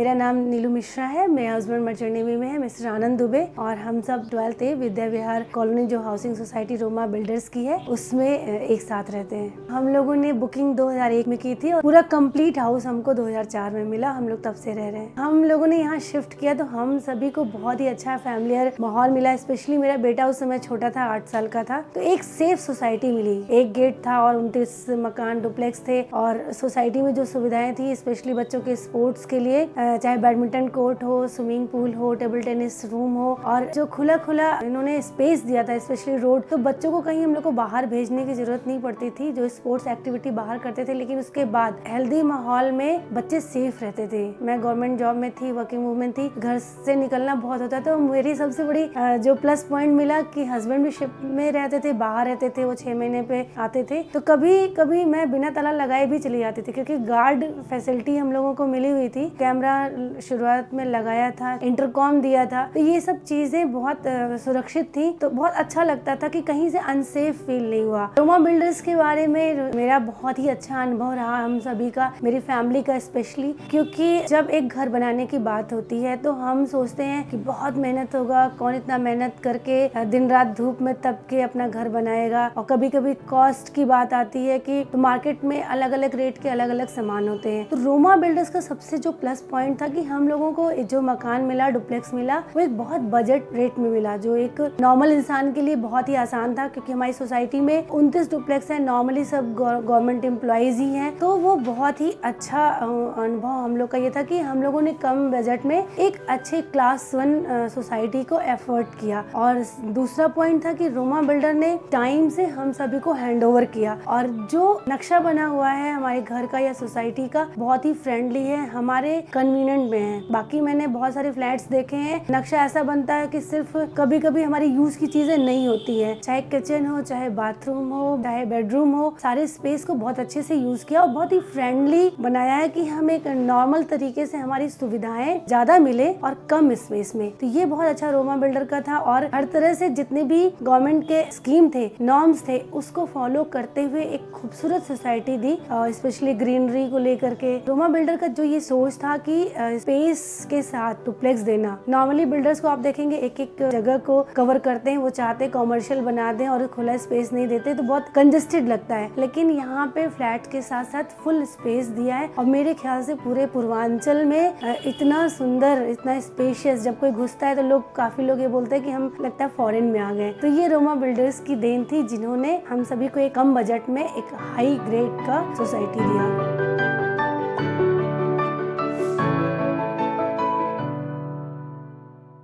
मेरा नाम नीलू मिश्रा है। मेरा हस्बैंड मर्चेंट नेवी में है, मिस्टर आनंद दुबे, और हम सब 12th विद्या विहार कॉलोनी जो हाउसिंग सोसाइटी रोमा बिल्डर्स की है उसमें एक साथ रहते हैं। हम लोगों ने बुकिंग 2001 में की थी और पूरा कंप्लीट हाउस हमको 2004 में मिला। हम लोग तब से रह रहे हैं। हम लोगों ने यहाँ शिफ्ट किया तो हम सभी को बहुत ही अच्छा फैमिलियर माहौल मिला। स्पेशली मेरा बेटा उस समय छोटा था, 8 साल का था, तो एक सेफ सोसाइटी मिली। एक गेट था और 29 मकान डुप्लेक्स थे और सोसाइटी में जो सुविधाएं थी स्पेशली बच्चों के स्पोर्ट्स के लिए, चाहे बैडमिंटन कोर्ट हो, स्विमिंग पूल हो, टेबल टेनिस रूम हो, और जो खुला इन्होंने स्पेस दिया था स्पेशली रोड, तो बच्चों को कहीं हम लोग को बाहर भेजने की जरूरत नहीं पड़ती थी। जो स्पोर्ट्स एक्टिविटी बाहर करते थे, लेकिन उसके बाद हेल्दी माहौल में बच्चे सेफ रहते थे। मैं गवर्नमेंट जॉब में थी, वर्किंग वूमेन थी, घर से निकलना बहुत होता, तो मेरी सबसे बड़ी जो प्लस पॉइंट मिला कि हस्बैंड भी शिप में रहते थे, बाहर रहते थे, वो 6 महीने पे आते थे, तो कभी कभी मैं बिना ताला लगाए भी चली जाती थी क्योंकि गार्ड फैसिलिटी हम लोगों को मिली हुई थी। कैमरा शुरुआत में लगाया था, इंटरकॉम दिया था, तो ये सब चीजें बहुत सुरक्षित थी, तो बहुत अच्छा लगता था कि कहीं से अनसेफ फील नहीं हुआ। रोमा बिल्डर्स के बारे में मेरा बहुत ही अच्छा अनुभव रहा, हम सभी का, मेरी फैमिली का स्पेशली, क्योंकि जब एक घर बनाने की बात होती है तो हम सोचते हैं कि बहुत मेहनत होगा, कौन इतना मेहनत करके दिन रात धूप में तप के अपना घर बनाएगा, और कभी कभी कॉस्ट की बात आती है कि तो मार्केट में अलग अलग रेट के अलग अलग सामान होते हैं। तो रोमा बिल्डर्स का सबसे जो प्लस पॉइंट था कि हम लोगों को जो मकान मिला, डुप्लेक्स मिला, वो एक बहुत बजट रेट में मिला, जो एक नॉर्मल इंसान के लिए बहुत ही आसान था, क्योंकि हमारी सोसाइटी में 29 डुप्लेक्स है, नॉर्मली सब गवर्नमेंट एम्प्लॉइज ही हैं, तो वो बहुत ही अच्छा अनुभव हम लोग का ये था कि हम लोगों ने कम बजट में एक अच्छे क्लास 1 सोसाइटी को एफर्ट किया। और दूसरा पॉइंट था कि रोमा बिल्डर ने टाइम से हम सभी को हैंड ओवर किया, और जो नक्शा बना हुआ है हमारे घर का या सोसाइटी का बहुत ही फ्रेंडली है, हमारे कन्वीनियंट में है। बाकी मैंने बहुत सारे फ्लैट्स देखे हैं, नक्शा ऐसा बनता है कि सिर्फ कभी कभी हमारी यूज की चीजें नहीं होती है, चाहे किचन हो, चाहे बाथरूम हो, चाहे बेडरूम हो, सारे स्पेस को बहुत अच्छे से यूज किया और बहुत ही फ्रेंडली बनाया है कि हम एक नॉर्मल तरीके से हमारी सुविधाएं ज्यादा मिले और कम स्पेस में। तो ये बहुत अच्छा रोमा बिल्डर का था, और हर तरह से जितने भी गवर्नमेंट के स्कीम थे, नॉर्म्स थे, उसको फॉलो करते हुए एक खूबसूरत सोसाइटी दी, स्पेशली ग्रीनरी को लेकर के। रोमा बिल्डर का जो ये सोच था कि स्पेस के साथ डुप्लेक्स देना, नॉर्मली बिल्डर्स को आप देखेंगे एक एक जगह को कवर करते हैं, वो चाहते कॉमर्शियल बना दें और खुला स्पेस नहीं देते, तो बहुत कंजेस्टेड लगता है, लेकिन यहाँ पे फ्लैट के साथ साथ फुल स्पेस दिया है। और मेरे ख्याल से पूरे पूर्वांचल में इतना सुंदर, इतना स्पेशियस, जब कोई घुसता है तो काफी लोग ये बोलते हैं कि हम लगता है फॉरेन में आ गए। तो ये रोमा बिल्डर्स की देन थी, जिन्होंने हम सभी को एक कम बजट में एक हाई ग्रेड का सोसाइटी दिया।